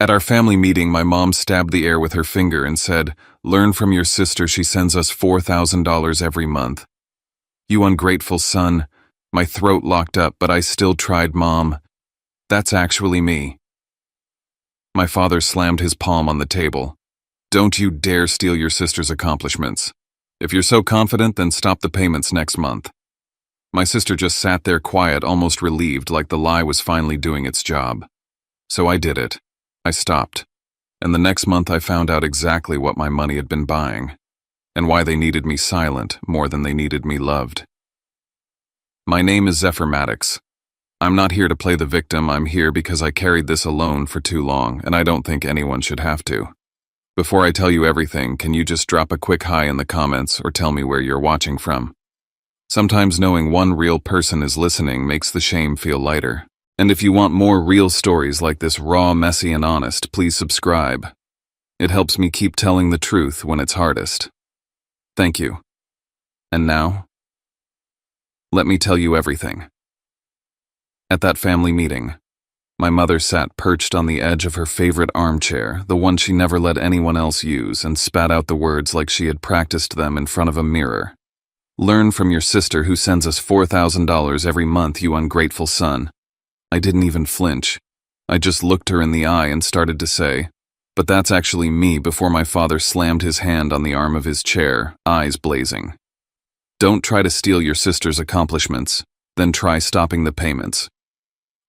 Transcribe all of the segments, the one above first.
At our family meeting, my mom stabbed the air with her finger and said, "Learn from your sister, she sends us $4,000 every month." You ungrateful son. My throat locked up, but I still tried, Mom. That's actually me. My father slammed his palm on the table. Don't you dare steal your sister's accomplishments. If you're so confident, then stop the payments next month. My sister just sat there quiet, almost relieved, like the lie was finally doing its job. So I did it. I stopped. And the next month I found out exactly what my money had been buying, and why they needed me silent more than they needed me loved. My name is Zephyr Maddox. I'm not here to play the victim. I'm here because I carried this alone for too long, and I don't think anyone should have to. Before I tell you everything, can you just drop a quick hi in the comments or tell me where you're watching from? Sometimes knowing one real person is listening makes the shame feel lighter. And if you want more real stories like this, raw, messy, and honest, please subscribe. It helps me keep telling the truth when it's hardest. Thank you. And now, let me tell you everything. At that family meeting, my mother sat perched on the edge of her favorite armchair, the one she never let anyone else use, and spat out the words like she had practiced them in front of a mirror. Learn from your sister who sends us $4,000 every month, you ungrateful son. I didn't even flinch. I just looked her in the eye and started to say, "But that's actually me," before my father slammed his hand on the arm of his chair, eyes blazing. Don't try to steal your sister's accomplishments, then try stopping the payments.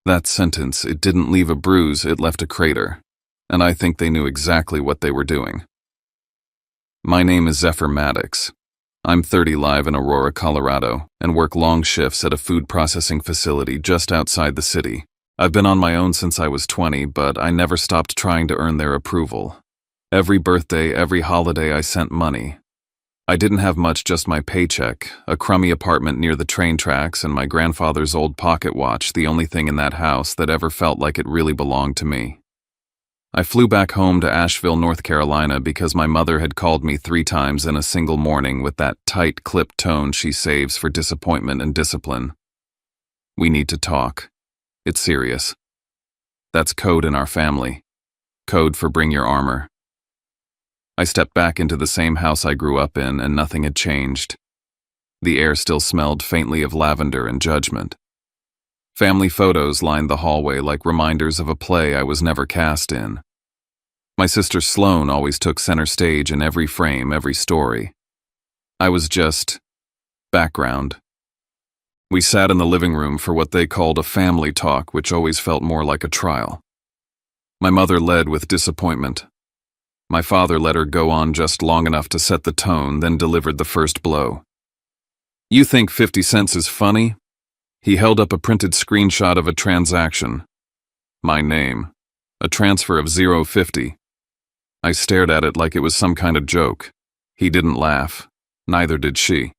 That sentence, it didn't leave a bruise, it left a crater, and I think they knew exactly what they were doing. My name is Zephyr Maddox. I'm 30, live in Aurora, Colorado, and work long shifts at a food processing facility just outside the city. I've been on my own since I was 20, but I never stopped trying to earn their approval. Every birthday, every holiday, I sent money. I didn't have much, just my paycheck, a crummy apartment near the train tracks, and my grandfather's old pocket watch, the only thing in that house that ever felt like it really belonged to me. I flew back home to Asheville, North Carolina, because my mother had called me 3 times in a single morning with that tight, clipped tone she saves for disappointment and discipline. We need to talk. It's serious. That's code in our family. Code for bring your armor. I stepped back into the same house I grew up in, and nothing had changed. The air still smelled faintly of lavender and judgment. Family photos lined the hallway like reminders of a play I was never cast in. My sister Sloane always took center stage in every frame, every story. I was just background. We sat in the living room for what they called a family talk, which always felt more like a trial. My mother led with disappointment. My father let her go on just long enough to set the tone, then delivered the first blow. You think 50 cents is funny? He held up a printed screenshot of a transaction. My name. A transfer of $0.50. I stared at it like it was some kind of joke. He didn't laugh. Neither did she.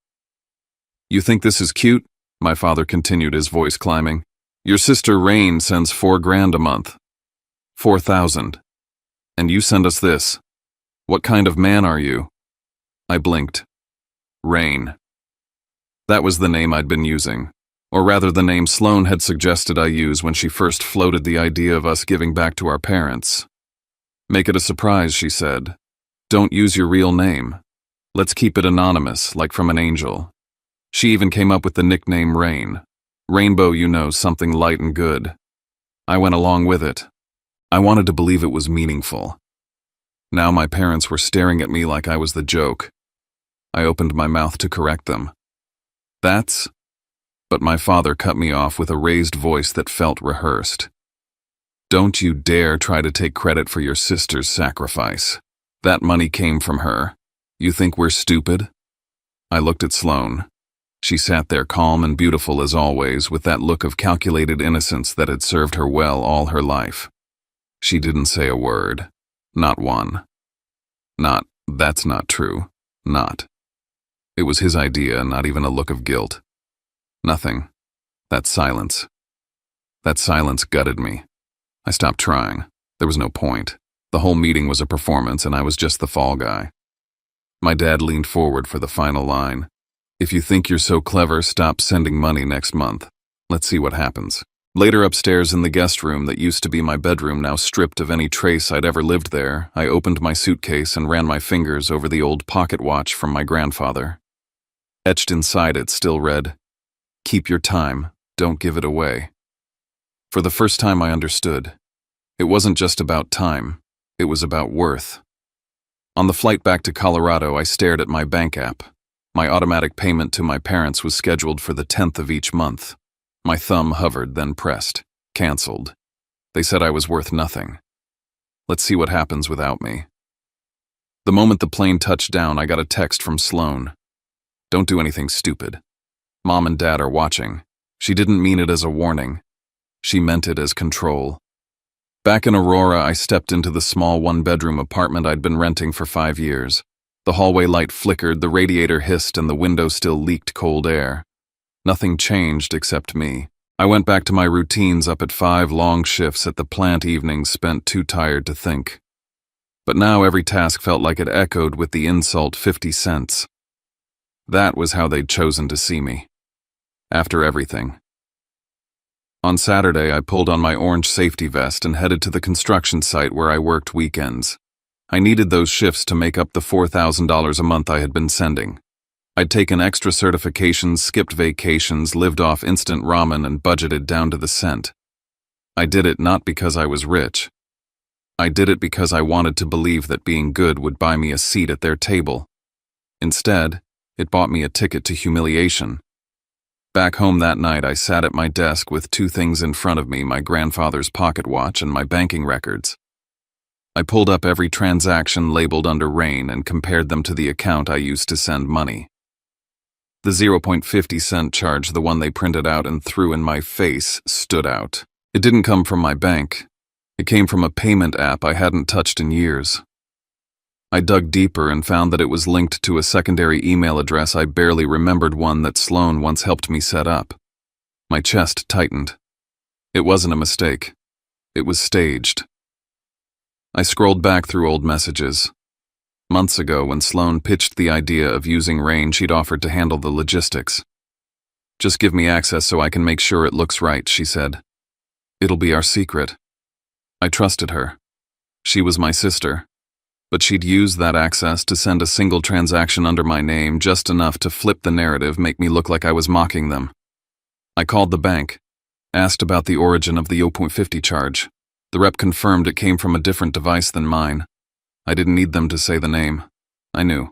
You think this is cute? My father continued, his voice climbing. Your sister Rain sends $4,000 a month. 4,000. And you send us this. What kind of man are you? I blinked. Rain. That was the name I'd been using. Or rather, the name Sloane had suggested I use when she first floated the idea of us giving back to our parents. Make it a surprise, she said. Don't use your real name. Let's keep it anonymous, like from an angel. She even came up with the nickname Rain. Rainbow, you know, something light and good. I went along with it. I wanted to believe it was meaningful. Now my parents were staring at me like I was the joke. I opened my mouth to correct them. But my father cut me off with a raised voice that felt rehearsed. Don't you dare try to take credit for your sister's sacrifice. That money came from her. You think we're stupid? I looked at Sloane. She sat there calm and beautiful as always, with that look of calculated innocence that had served her well all her life. She didn't say a word. Not one. Not, that's not true. Not. It was his idea, not even a look of guilt. Nothing. That silence. That silence gutted me. I stopped trying. There was no point. The whole meeting was a performance, and I was just the fall guy. My dad leaned forward for the final line. If you think you're so clever, stop sending money next month. Let's see what happens. Later upstairs in the guest room that used to be my bedroom, now stripped of any trace I'd ever lived there, I opened my suitcase and ran my fingers over the old pocket watch from my grandfather. Etched inside it still read, "Keep your time, don't give it away." For the first time I understood. It wasn't just about time, it was about worth. On the flight back to Colorado, I stared at my bank app. My automatic payment to my parents was scheduled for the 10th of each month. My thumb hovered, then pressed. Cancelled. They said I was worth nothing. Let's see what happens without me. The moment the plane touched down, I got a text from Sloan. "Don't do anything stupid. Mom and Dad are watching." She didn't mean it as a warning. She meant it as control. Back in Aurora, I stepped into the small one-bedroom apartment I'd been renting for 5 years. The hallway light flickered, the radiator hissed, and the window still leaked cold air. Nothing changed except me. I went back to my routines, up at 5 long shifts at the plant, evenings spent too tired to think. But now every task felt like it echoed with the insult 50 cents. That was how they'd chosen to see me. After everything. On Saturday, I pulled on my orange safety vest and headed to the construction site where I worked weekends. I needed those shifts to make up the $4,000 a month I had been sending. I'd taken extra certifications, skipped vacations, lived off instant ramen, and budgeted down to the cent. I did it not because I was rich. I did it because I wanted to believe that being good would buy me a seat at their table. Instead, it bought me a ticket to humiliation. Back home that night, I sat at my desk with 2 things in front of me, my grandfather's pocket watch and my banking records. I pulled up every transaction labeled under Rain and compared them to the account I used to send money. The 0.50 cent charge, the one they printed out and threw in my face, stood out. It didn't come from my bank. It came from a payment app I hadn't touched in years. I dug deeper and found that it was linked to a secondary email address I barely remembered, one that Sloan once helped me set up. My chest tightened. It wasn't a mistake. It was staged. I scrolled back through old messages. Months ago, when Sloan pitched the idea of using Rain, she'd offered to handle the logistics. "Just give me access so I can make sure it looks right," she said. "It'll be our secret." I trusted her. She was my sister. But she'd used that access to send a single transaction under my name, just enough to flip the narrative, make me look like I was mocking them. I called the bank, asked about the origin of the 0.50 charge. The rep confirmed it came from a different device than mine. I didn't need them to say the name. I knew.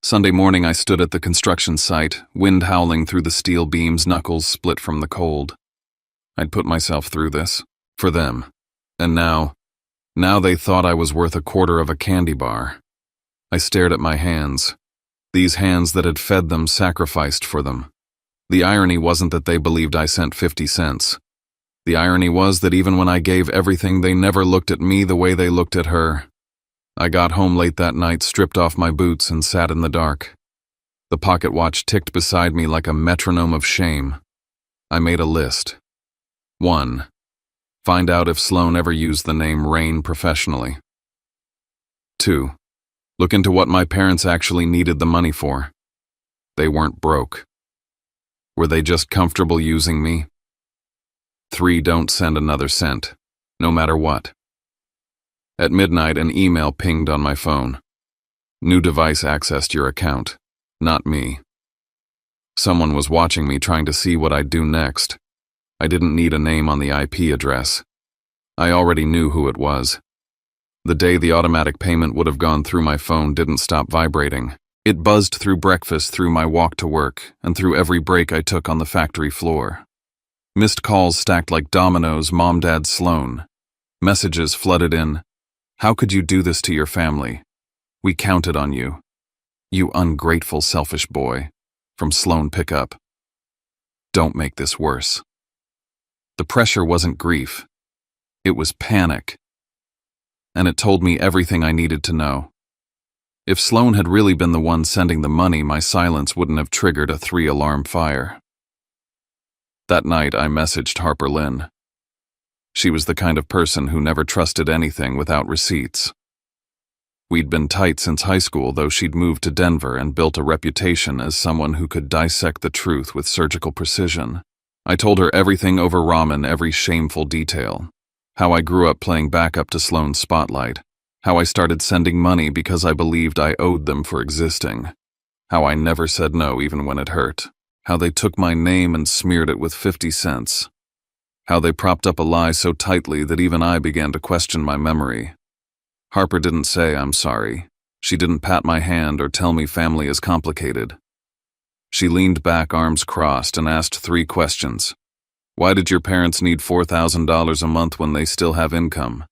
Sunday morning, I stood at the construction site, wind howling through the steel beams, knuckles split from the cold. I'd put myself through this. For them. And now they thought I was worth a quarter of a candy bar. I stared at my hands. These hands that had fed them, sacrificed for them. The irony wasn't that they believed I sent 50 cents. The irony was that even when I gave everything, they never looked at me the way they looked at her. I got home late that night, stripped off my boots, and sat in the dark. The pocket watch ticked beside me like a metronome of shame. I made a list. 1. Find out if Sloan ever used the name Rain professionally. 2. Look into what my parents actually needed the money for. They weren't broke. Were they just comfortable using me? 3. Don't send another cent, no matter what. At midnight, an email pinged on my phone. New device accessed your account. Not me. Someone was watching me, trying to see what I'd do next. I didn't need a name on the IP address. I already knew who it was. The day the automatic payment would have gone through, my phone didn't stop vibrating. It buzzed through breakfast, through my walk to work, and through every break I took on the factory floor. Missed calls stacked like dominoes. Mom, Dad, Sloan. Messages flooded in. How could you do this to your family? We counted on you. You ungrateful, selfish boy. From Sloan Pickup. Don't make this worse. The pressure wasn't grief. It was panic. And it told me everything I needed to know. If Sloan had really been the one sending the money, my silence wouldn't have triggered a 3-alarm fire. That night, I messaged Harper Lynn. She was the kind of person who never trusted anything without receipts. We'd been tight since high school, though she'd moved to Denver and built a reputation as someone who could dissect the truth with surgical precision. I told her everything over ramen, every shameful detail. How I grew up playing backup to Sloane's spotlight. How I started sending money because I believed I owed them for existing. How I never said no even when it hurt. How they took my name and smeared it with 50 cents. How they propped up a lie so tightly that even I began to question my memory. Harper didn't say I'm sorry. She didn't pat my hand or tell me family is complicated. She leaned back, arms crossed, and asked 3 questions. Why did your parents need $4,000 a month when they still have income?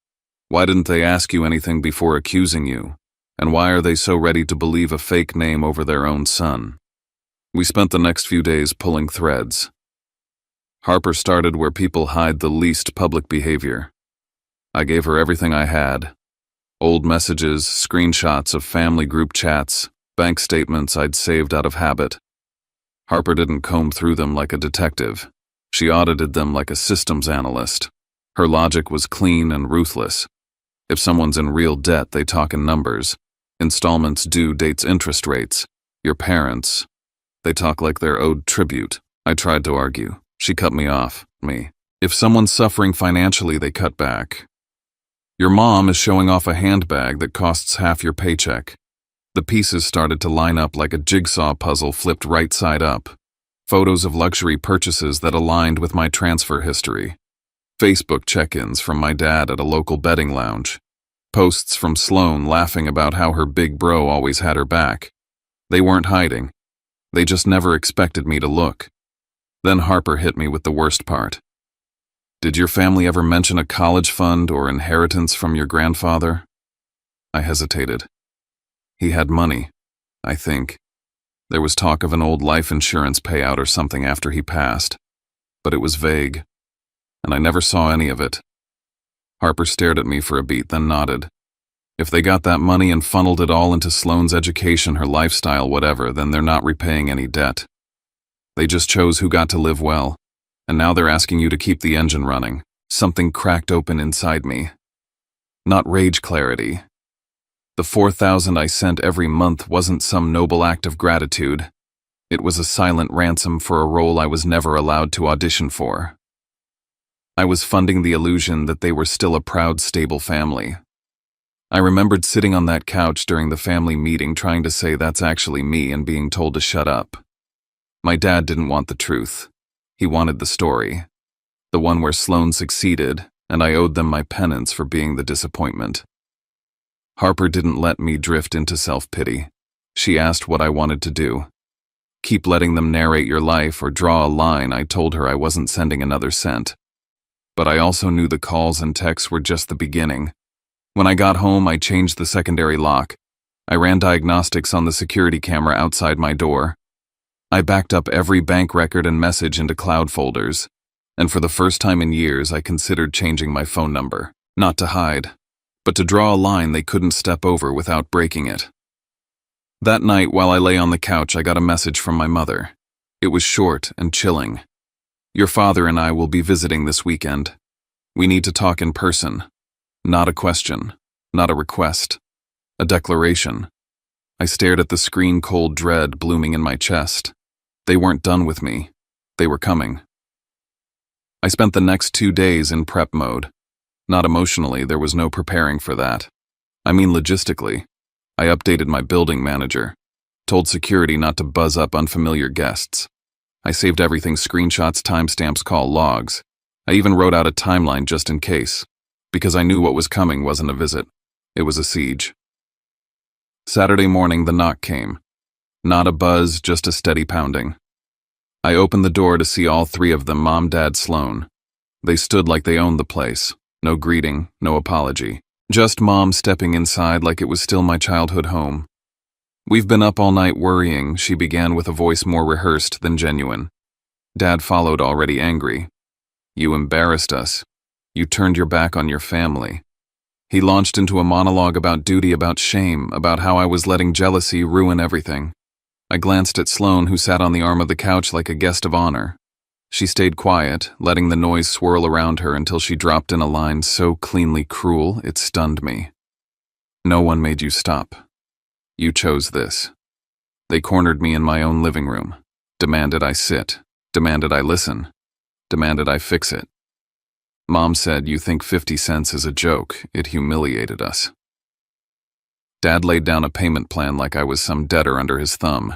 Why didn't they ask you anything before accusing you? And why are they so ready to believe a fake name over their own son? We spent the next few days pulling threads. Harper started where people hide the least public behavior. I gave her everything I had. Old messages, screenshots of family group chats, bank statements I'd saved out of habit. Harper didn't comb through them like a detective. She audited them like a systems analyst. Her logic was clean and ruthless. If someone's in real debt, they talk in numbers. Installments, due dates, interest rates. Your parents, they talk like they're owed tribute. I tried to argue. She cut me off. If someone's suffering financially, they cut back. Your mom is showing off a handbag that costs half your paycheck. The pieces started to line up like a jigsaw puzzle flipped right side up. Photos of luxury purchases that aligned with my transfer history. Facebook check-ins from my dad at a local betting lounge. Posts from Sloane laughing about how her big bro always had her back. They weren't hiding. They just never expected me to look. Then Harper hit me with the worst part. Did your family ever mention a college fund or inheritance from your grandfather? I hesitated. He had money, I think. There was talk of an old life insurance payout or something after he passed, but it was vague, and I never saw any of it. Harper stared at me for a beat, then nodded. If they got that money and funneled it all into Sloane's education, her lifestyle, whatever, then they're not repaying any debt. They just chose who got to live well, and now they're asking you to keep the engine running. Something cracked open inside me. Not rage clarity. The $4,000 I sent every month wasn't some noble act of gratitude. It was a silent ransom for a role I was never allowed to audition for. I was funding the illusion that they were still a proud, stable family. I remembered sitting on that couch during the family meeting trying to say that's actually me and being told to shut up. My dad didn't want the truth. He wanted the story. The one where Sloane succeeded, and I owed them my penance for being the disappointment. Harper didn't let me drift into self-pity. She asked what I wanted to do. Keep letting them narrate your life or draw a line. I told her I wasn't sending another cent. But I also knew the calls and texts were just the beginning. When I got home, I changed the secondary lock. I ran diagnostics on the security camera outside my door. I backed up every bank record and message into cloud folders. And for the first time in years, I considered changing my phone number. Not to hide, but to draw a line they couldn't step over without breaking it. That night, while I lay on the couch, I got a message from my mother. It was short and chilling. Your father and I will be visiting this weekend. We need to talk in person. Not a question, not a request, a declaration. I stared at the screen, cold dread blooming in my chest. They weren't done with me. They were coming. I spent the next 2 days in prep mode. Not emotionally, there was no preparing for that. I mean logistically. I updated my building manager, told security not to buzz up unfamiliar guests. I saved everything, screenshots, timestamps, call logs. I even wrote out a timeline just in case, because I knew what was coming wasn't a visit. It was a siege. Saturday morning, the knock came. Not a buzz, just a steady pounding. I opened the door to see all 3 of them, Mom, Dad, Sloane. They stood like they owned the place. No greeting, no apology. Just Mom stepping inside like it was still my childhood home. We've been up all night worrying, she began with a voice more rehearsed than genuine. Dad followed, already angry. You embarrassed us. You turned your back on your family. He launched into a monologue about duty, about shame, about how I was letting jealousy ruin everything. I glanced at Sloane, who sat on the arm of the couch like a guest of honor. She stayed quiet, letting the noise swirl around her until she dropped in a line so cleanly cruel it stunned me. No one made you stop. You chose this. They cornered me in my own living room, demanded I sit, demanded I listen. demanded I fix it. Mom said, "You think 50 cents is a joke." It humiliated us. Dad laid down a payment plan like I was some debtor under his thumb.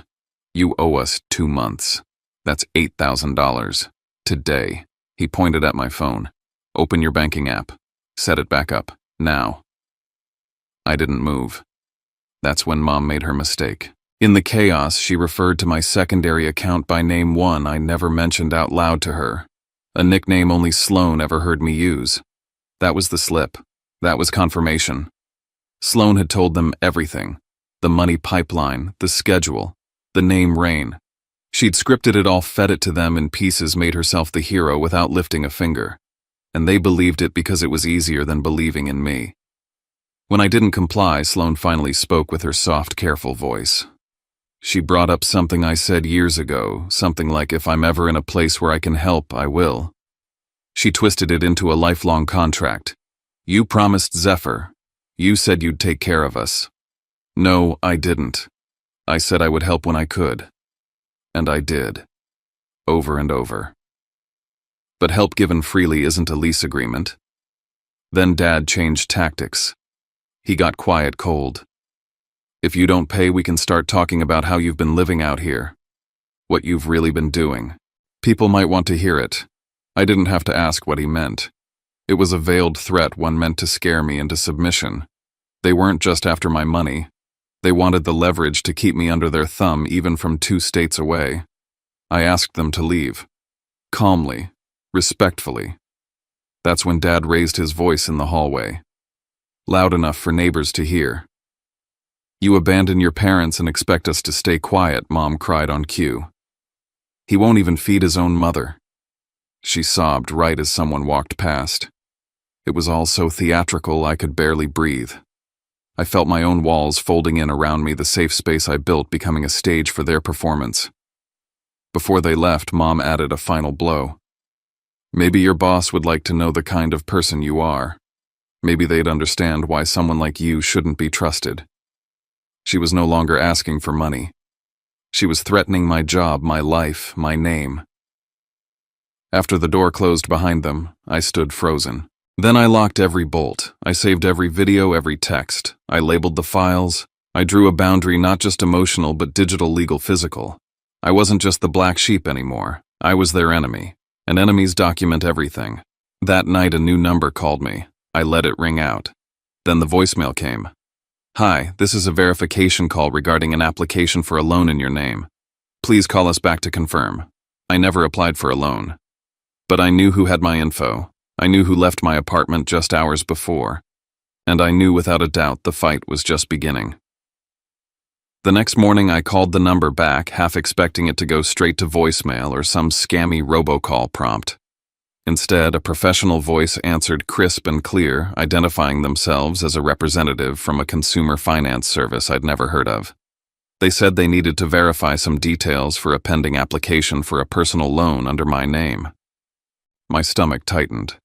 "You owe us 2 months. That's $8,000. Today." He pointed at my phone. "Open your banking app. Set it back up. Now." I didn't move. That's when Mom made her mistake. In the chaos, she referred to my secondary account by name, one I never mentioned out loud to her. A nickname only Sloan ever heard me use. That was the slip. That was confirmation. Sloan had told them everything. The money pipeline, the schedule, the name Rain. She'd scripted it all, fed it to them in pieces, made herself the hero without lifting a finger. And they believed it because it was easier than believing in me. When I didn't comply, Sloan finally spoke with her soft, careful voice. She brought up something I said years ago, something like, "If I'm ever in a place where I can help, I will." She twisted it into a lifelong contract. "You promised Zephyr. You said you'd take care of us." No, I didn't. I said I would help when I could. And I did. Over and over. But help given freely isn't a lease agreement. Then Dad changed tactics. He got quiet cold. "If you don't pay, we can start talking about how you've been living out here. What you've really been doing. People might want to hear it." I didn't have to ask what he meant. It was a veiled threat, one meant to scare me into submission. They weren't just after my money. They wanted the leverage to keep me under their thumb, even from 2 states away. I asked them to leave. Calmly, respectfully. That's when Dad raised his voice in the hallway. Loud enough for neighbors to hear. "You abandon your parents and expect us to stay quiet," Mom cried on cue. "He won't even feed his own mother." She sobbed right as someone walked past. It was all so theatrical I could barely breathe. I felt my own walls folding in around me, the safe space I built becoming a stage for their performance. Before they left, Mom added a final blow. "Maybe your boss would like to know the kind of person you are. Maybe they'd understand why someone like you shouldn't be trusted." She was no longer asking for money. She was threatening my job, my life, my name. After the door closed behind them, I stood frozen. Then I locked every bolt. I saved every video, every text. I labeled the files. I drew a boundary, not just emotional, but digital, legal, physical. I wasn't just the black sheep anymore. I was their enemy. And enemies document everything. That night, a new number called me. I let it ring out. Then the voicemail came. "Hi, this is a verification call regarding an application for a loan in your name. Please call us back to confirm." I never applied for a loan. But I knew who had my info. I knew who left my apartment just hours before. And I knew without a doubt the fight was just beginning. The next morning I called the number back, half expecting it to go straight to voicemail or some scammy robocall prompt. Instead, a professional voice answered crisp and clear, identifying themselves as a representative from a consumer finance service I'd never heard of. They said they needed to verify some details for a pending application for a personal loan under my name. My stomach tightened.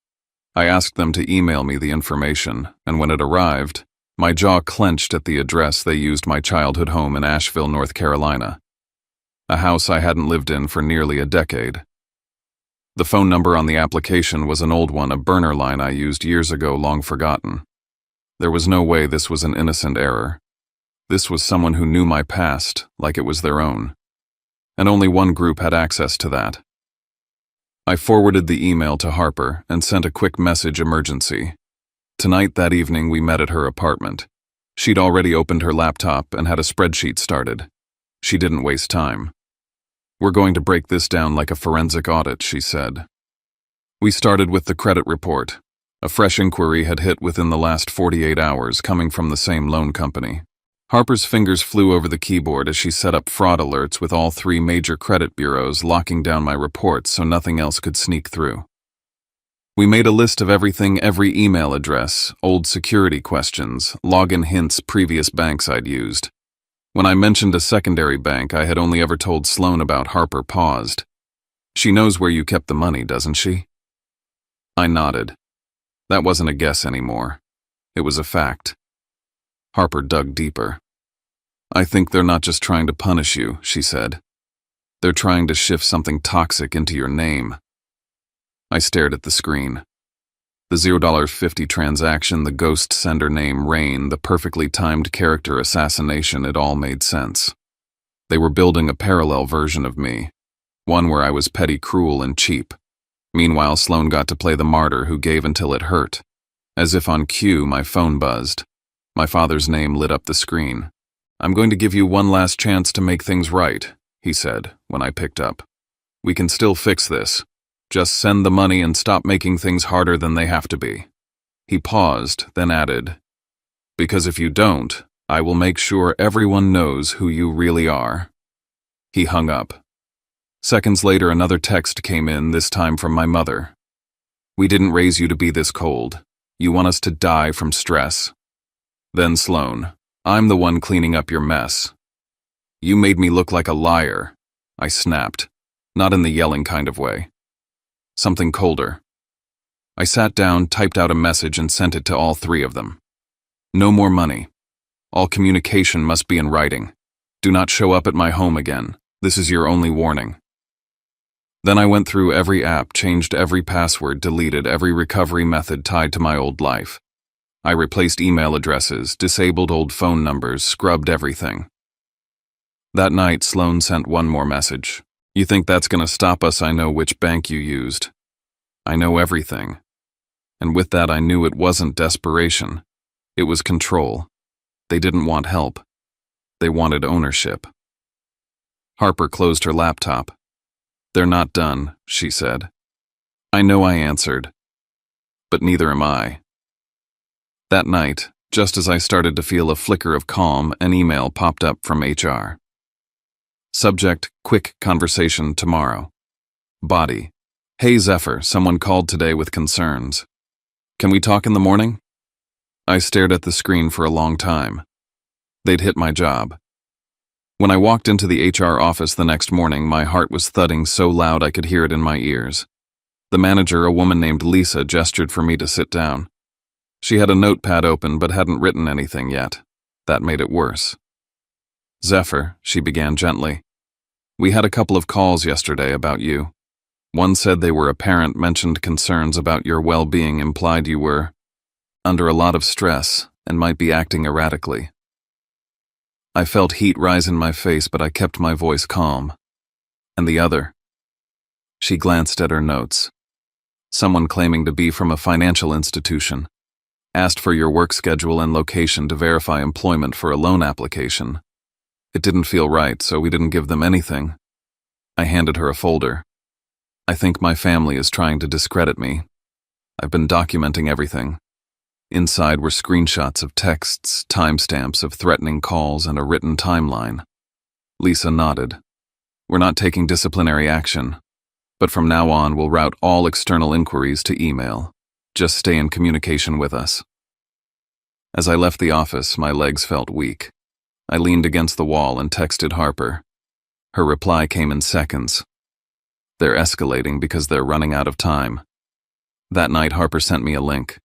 I asked them to email me the information, and when it arrived, my jaw clenched at the address they used: my childhood home in Asheville, North Carolina. A house I hadn't lived in for nearly a decade. The phone number on the application was an old one, a burner line I used years ago, long forgotten. There was no way this was an innocent error. This was someone who knew my past like it was their own. And only one group had access to that. I forwarded the email to Harper and sent a quick message: emergency. Tonight, that evening, we met at her apartment. She'd already opened her laptop and had a spreadsheet started. She didn't waste time. "We're going to break this down like a forensic audit," she said. We started with the credit report. A fresh inquiry had hit within the last 48 hours, coming from the same loan company. Harper's fingers flew over the keyboard as she set up fraud alerts with all 3 major credit bureaus, locking down my reports so nothing else could sneak through. We made a list of everything: every email address, old security questions, login hints, previous banks I'd used. When I mentioned a secondary bank I had only ever told Sloan about, Harper paused. "She knows where you kept the money, doesn't she?" I nodded. That wasn't a guess anymore. It was a fact. Harper dug deeper. "I think they're not just trying to punish you," she said. "They're trying to shift something toxic into your name." I stared at the screen. The $0.50 transaction, the ghost sender name Rain, the perfectly timed character assassination, it all made sense. They were building a parallel version of me, one where I was petty, cruel, and cheap. Meanwhile, Sloan got to play the martyr who gave until it hurt. As if on cue, my phone buzzed. My father's name lit up the screen. "I'm going to give you one last chance to make things right," he said when I picked up. "We can still fix this. Just send the money and stop making things harder than they have to be." He paused, then added, "Because if you don't, I will make sure everyone knows who you really are." He hung up. Seconds later, another text came in, this time from my mother. "We didn't raise you to be this cold. You want us to die from stress." Then Sloan, "I'm the one cleaning up your mess." "You made me look like a liar," I snapped, not in the yelling kind of way. Something colder. I sat down, typed out a message, and sent it to all three of them. "No more money. All communication must be in writing. Do not show up at my home again. This is your only warning." Then I went through every app, changed every password, deleted every recovery method tied to my old life. I replaced email addresses, disabled old phone numbers, scrubbed everything. That night, Sloan sent one more message. "You think that's going to stop us? I know which bank you used. I know everything." And with that, I knew it wasn't desperation. It was control. They didn't want help. They wanted ownership. Harper closed her laptop. "They're not done," she said. I know, I answered. But neither am I. That night, just as I started to feel a flicker of calm, an email popped up from HR. Subject: quick conversation tomorrow. Body: "Hey Zephyr, someone called today with concerns. Can we talk in the morning?" I stared at the screen for a long time. They'd hit my job. When I walked into the HR office the next morning, my heart was thudding so loud I could hear it in my ears. The manager, a woman named Lisa, gestured for me to sit down. She had a notepad open but hadn't written anything yet. That made it worse. "Zephyr," she began gently, "we had a couple of calls yesterday about you. One said they were a parent, mentioned concerns about your well-being, implied you were under a lot of stress and might be acting erratically." I felt heat rise in my face, but I kept my voice calm. "And the other?" She glanced at her notes. "Someone claiming to be from a financial institution. Asked for your work schedule and location to verify employment for a loan application. It didn't feel right, so we didn't give them anything." I handed her a folder. "I think my family is trying to discredit me. I've been documenting everything." Inside were screenshots of texts, timestamps of threatening calls, and a written timeline. Lisa nodded. "We're not taking disciplinary action, but from now on we'll route all external inquiries to email. Just stay in communication with us." As I left the office, my legs felt weak. I leaned against the wall and texted Harper. Her reply came in seconds. "They're escalating because they're running out of time." That night, Harper sent me a link.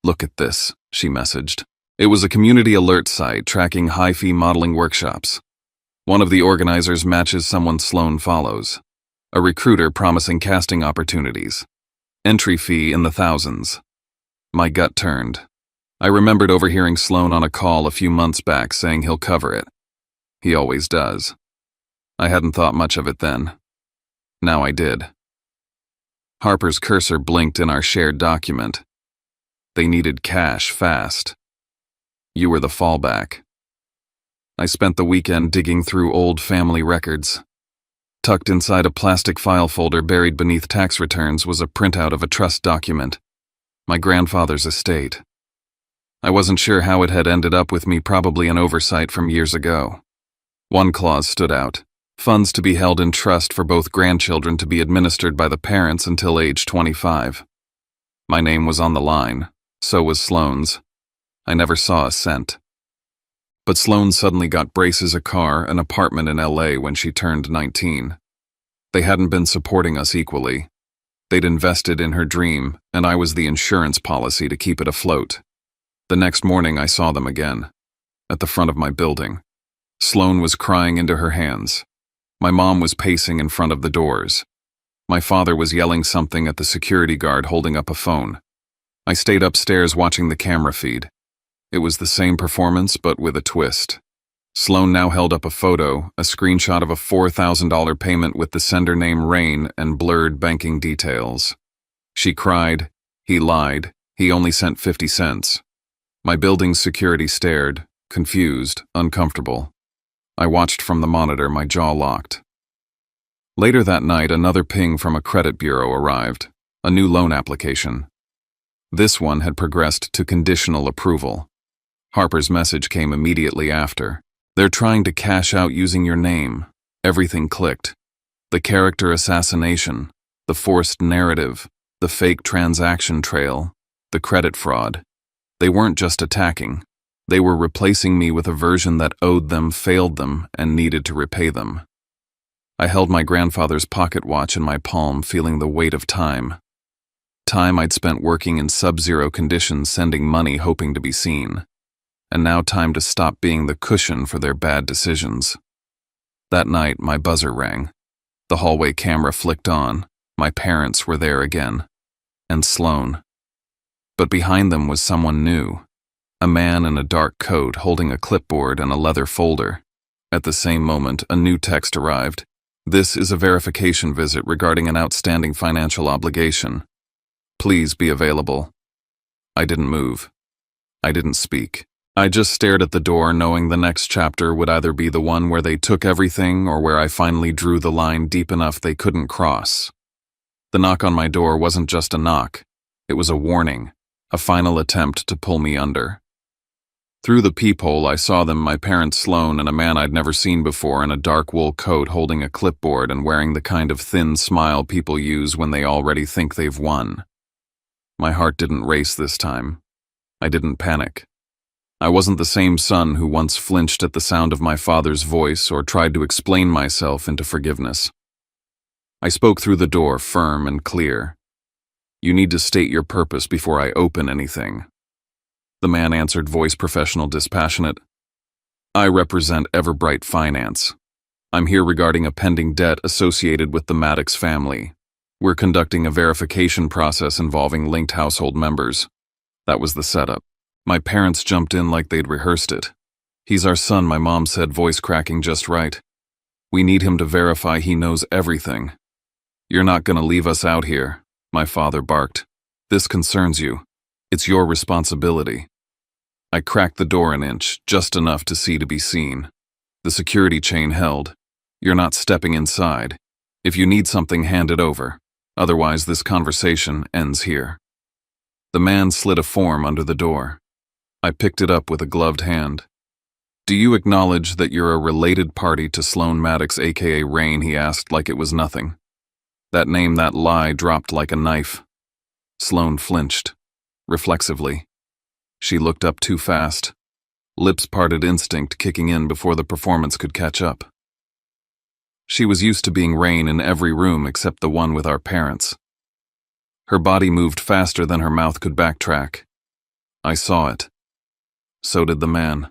"Look at this," she messaged. It was a community alert site tracking high-fee modeling workshops. One of the organizers matches someone Sloan follows. A recruiter promising casting opportunities. Entry fee in the thousands. My gut turned. I remembered overhearing Sloan on a call a few months back saying he'll cover it. He always does. I hadn't thought much of it then. Now I did. Harper's cursor blinked in our shared document. They needed cash fast. You were the fallback. I spent the weekend digging through old family records. Tucked inside a plastic file folder buried beneath tax returns was a printout of a trust document. My grandfather's estate. I wasn't sure how it had ended up with me, probably an oversight from years ago. One clause stood out. Funds to be held in trust for both grandchildren to be administered by the parents until age 25. My name was on the line. So was Sloan's. I never saw a cent. But Sloan suddenly got braces, a car, an apartment in LA when she turned 19. They hadn't been supporting us equally. They'd invested in her dream, and I was the insurance policy to keep it afloat. The next morning I saw them again. At the front of my building. Sloan was crying into her hands. My mom was pacing in front of the doors. My father was yelling something at the security guard holding up a phone. I stayed upstairs watching the camera feed. It was the same performance, but with a twist. Sloan now held up a photo, a screenshot of a $4,000 payment with the sender name Rain and blurred banking details. She cried. He lied. He only sent 50 cents. My building's security stared, confused, uncomfortable. I watched from the monitor, my jaw locked. Later that night, another ping from a credit bureau arrived, a new loan application. This one had progressed to conditional approval. Harper's message came immediately after. They're trying to cash out using your name. Everything clicked. The character assassination, the forced narrative, the fake transaction trail, the credit fraud. They weren't just attacking. They were replacing me with a version that owed them, failed them, and needed to repay them. I held my grandfather's pocket watch in my palm, feeling the weight of time. Time I'd spent working in sub-zero conditions, sending money, hoping to be seen. And now time to stop being the cushion for their bad decisions. That night, my buzzer rang. The hallway camera flicked on. My parents were there again. And Sloan. But behind them was someone new. A man in a dark coat holding a clipboard and a leather folder. At the same moment, a new text arrived. This is a verification visit regarding an outstanding financial obligation. Please be available. I didn't move. I didn't speak. I just stared at the door, knowing the next chapter would either be the one where they took everything or where I finally drew the line deep enough they couldn't cross. The knock on my door wasn't just a knock. It was a warning, a final attempt to pull me under. Through the peephole, I saw them, my parents Sloan and a man I'd never seen before in a dark wool coat holding a clipboard and wearing the kind of thin smile people use when they already think they've won. My heart didn't race this time. I didn't panic. I wasn't the same son who once flinched at the sound of my father's voice or tried to explain myself into forgiveness. I spoke through the door, firm and clear. You need to state your purpose before I open anything. The man answered, voice professional, dispassionate. I represent Everbright Finance. I'm here regarding a pending debt associated with the Maddox family. We're conducting a verification process involving linked household members. That was the setup. My parents jumped in like they'd rehearsed it. He's our son, my mom said, voice cracking just right. We need him to verify he knows everything. You're not gonna leave us out here, my father barked. This concerns you. It's your responsibility. I cracked the door an inch, just enough to see to be seen. The security chain held. You're not stepping inside. If you need something, hand it over. Otherwise, this conversation ends here. The man slid a form under the door. I picked it up with a gloved hand. Do you acknowledge that you're a related party to Sloan Maddox, aka Rain? He asked like it was nothing. That name, that lie, dropped like a knife. Sloan flinched, reflexively. She looked up too fast. Lips parted, instinct kicking in before the performance could catch up. She was used to being Rain in every room except the one with our parents. Her body moved faster than her mouth could backtrack. I saw it. So did the man.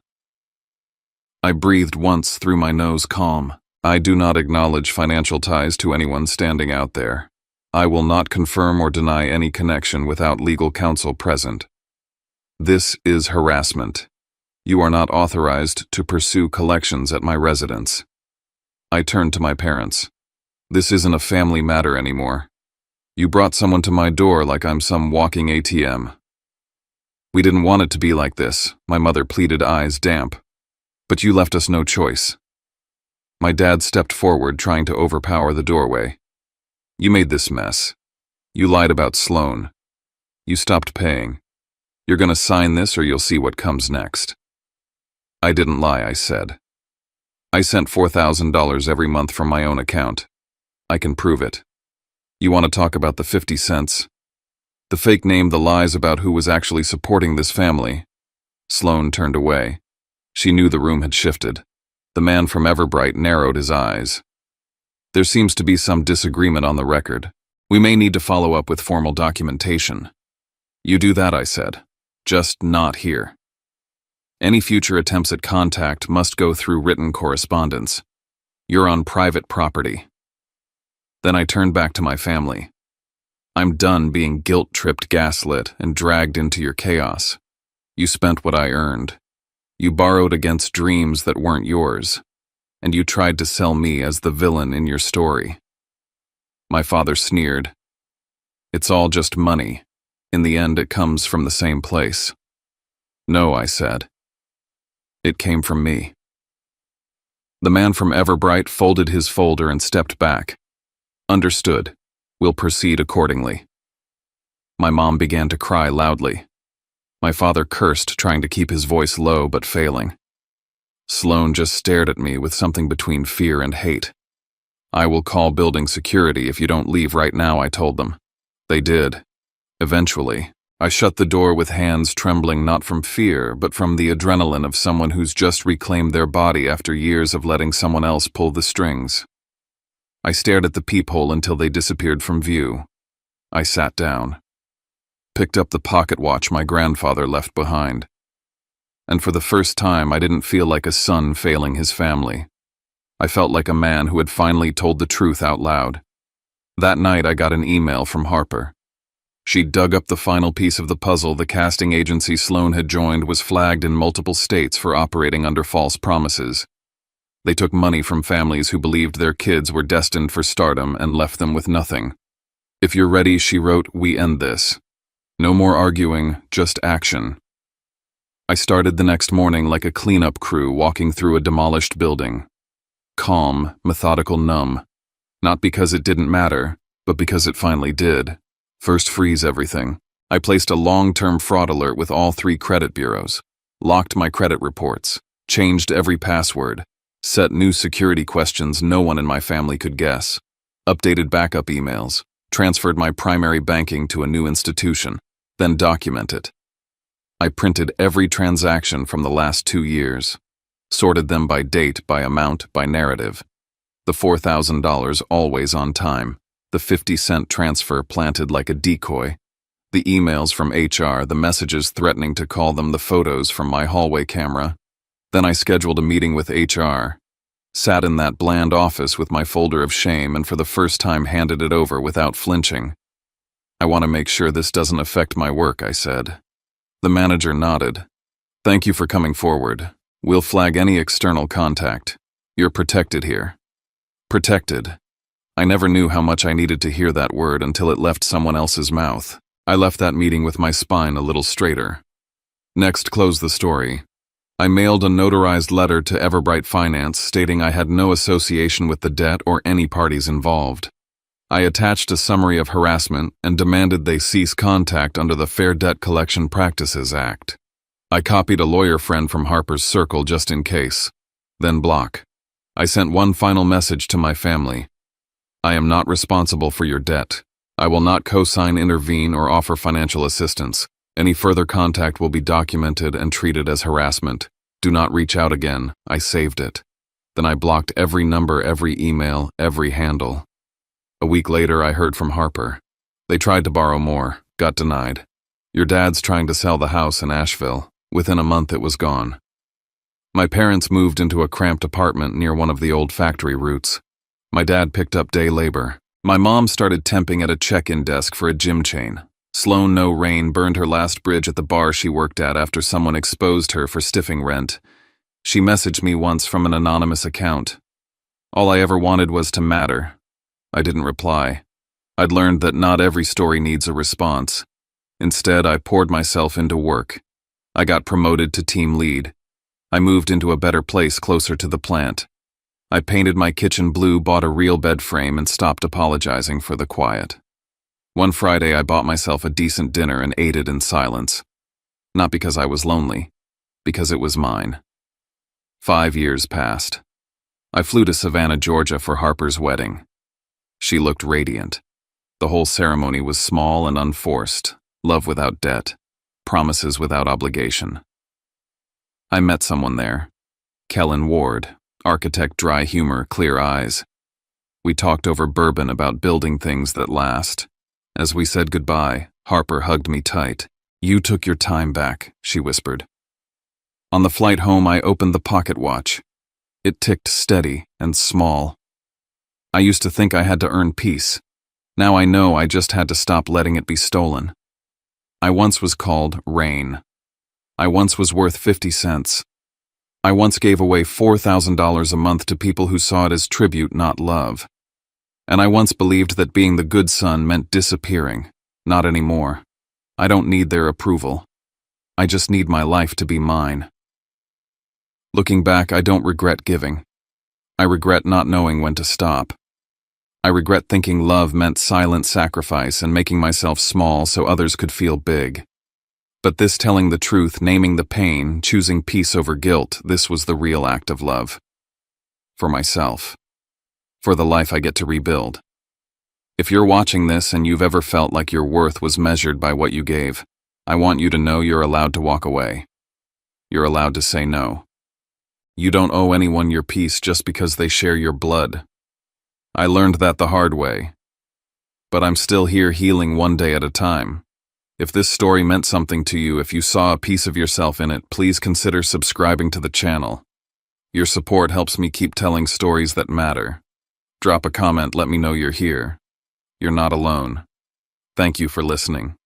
I breathed once through my nose, calm. I do not acknowledge financial ties to anyone standing out there. I will not confirm or deny any connection without legal counsel present. This is harassment. You are not authorized to pursue collections at my residence. I turned to my parents. This isn't a family matter anymore. You brought someone to my door like I'm some walking ATM. We didn't want it to be like this, my mother pleaded, eyes damp. But you left us no choice. My dad stepped forward, trying to overpower the doorway. You made this mess. You lied about Sloan. You stopped paying. You're gonna sign this or you'll see what comes next. I didn't lie, I said. I sent $4,000 every month from my own account. I can prove it. You want to talk about the 50 cents? The fake name, the lies about who was actually supporting this family. Sloan turned away. She knew the room had shifted. The man from Everbright narrowed his eyes. There seems to be some disagreement on the record. We may need to follow up with formal documentation. You do that, I said. Just not here. Any future attempts at contact must go through written correspondence. You're on private property. Then I turned back to my family. I'm done being guilt-tripped, gaslit, and dragged into your chaos. You spent what I earned. You borrowed against dreams that weren't yours, and you tried to sell me as the villain in your story. My father sneered. It's all just money. In the end, it comes from the same place. No, I said. It came from me. The man from Everbright folded his folder and stepped back. Understood. We'll proceed accordingly. My mom began to cry loudly. My father cursed, trying to keep his voice low but failing. Sloan just stared at me with something between fear and hate. I will call building security if you don't leave right now, I told them. They did. Eventually, I shut the door with hands trembling not from fear, but from the adrenaline of someone who's just reclaimed their body after years of letting someone else pull the strings. I stared at the peephole until they disappeared from view. I sat down, picked up the pocket watch my grandfather left behind. And for the first time, I didn't feel like a son failing his family. I felt like a man who had finally told the truth out loud. That night, I got an email from Harper. She dug up the final piece of the puzzle. The casting agency Sloan had joined was flagged in multiple states for operating under false promises. They took money from families who believed their kids were destined for stardom and left them with nothing. If you're ready, she wrote, we end this. No more arguing, just action. I started the next morning like a cleanup crew walking through a demolished building. Calm, methodical, numb. Not because it didn't matter, but because it finally did. First, freeze everything. I placed a long-term fraud alert with all 3 credit bureaus, locked my credit reports, changed every password, set new security questions no one in my family could guess, updated backup emails, transferred my primary banking to a new institution, then document it. I printed every transaction from the last 2 years, sorted them by date, by amount, by narrative. The $4,000 always on time, the 50-cent transfer planted like a decoy, the emails from HR, the messages threatening to call them, the photos from my hallway camera. Then I scheduled a meeting with HR, sat in that bland office with my folder of shame, and for the first time handed it over without flinching. I want to make sure this doesn't affect my work, I said. The manager nodded. Thank you for coming forward. We'll flag any external contact. You're protected here. Protected. I never knew how much I needed to hear that word until it left someone else's mouth. I left that meeting with my spine a little straighter. Next, close the story. I mailed a notarized letter to Everbright Finance stating I had no association with the debt or any parties involved. I attached a summary of harassment and demanded they cease contact under the Fair Debt Collection Practices Act. I copied a lawyer friend from Harper's circle just in case. Then block. I sent one final message to my family. I am not responsible for your debt. I will not co-sign, intervene, or offer financial assistance. Any further contact will be documented and treated as harassment. Do not reach out again. I saved it. Then I blocked every number, every email, every handle. A week later, I heard from Harper. They tried to borrow more, got denied. Your dad's trying to sell the house in Asheville. Within a month, it was gone. My parents moved into a cramped apartment near one of the old factory routes. My dad picked up day labor. My mom started temping at a check-in desk for a gym chain. Sloan No Rain burned her last bridge at the bar she worked at after someone exposed her for stiffing rent. She messaged me once from an anonymous account. All I ever wanted was to matter. I didn't reply. I'd learned that not every story needs a response. Instead, I poured myself into work. I got promoted to team lead. I moved into a better place closer to the plant. I painted my kitchen blue, bought a real bed frame, and stopped apologizing for the quiet. One Friday, I bought myself a decent dinner and ate it in silence. Not because I was lonely, because it was mine. 5 years passed. I flew to Savannah, Georgia for Harper's wedding. She looked radiant. The whole ceremony was small and unforced, love without debt, promises without obligation. I met someone there, Kellen Ward, architect, dry humor, clear eyes. We talked over bourbon about building things that last. As we said goodbye, Harper hugged me tight. You took your time back, she whispered. On the flight home, I opened the pocket watch. It ticked steady and small. I used to think I had to earn peace. Now I know I just had to stop letting it be stolen. I once was called rain. I once was worth 50 cents. I once gave away $4,000 a month to people who saw it as tribute, not love. And I once believed that being the good son meant disappearing. Not anymore. I don't need their approval. I just need my life to be mine. Looking back, I don't regret giving. I regret not knowing when to stop. I regret thinking love meant silent sacrifice and making myself small so others could feel big. But this telling the truth, naming the pain, choosing peace over guilt, this was the real act of love. For myself. For the life I get to rebuild. If you're watching this and you've ever felt like your worth was measured by what you gave, I want you to know you're allowed to walk away. You're allowed to say no. You don't owe anyone your peace just because they share your blood. I learned that the hard way. But I'm still here healing one day at a time. If this story meant something to you, if you saw a piece of yourself in it, please consider subscribing to the channel. Your support helps me keep telling stories that matter. Drop a comment, let me know you're here. You're not alone. Thank you for listening.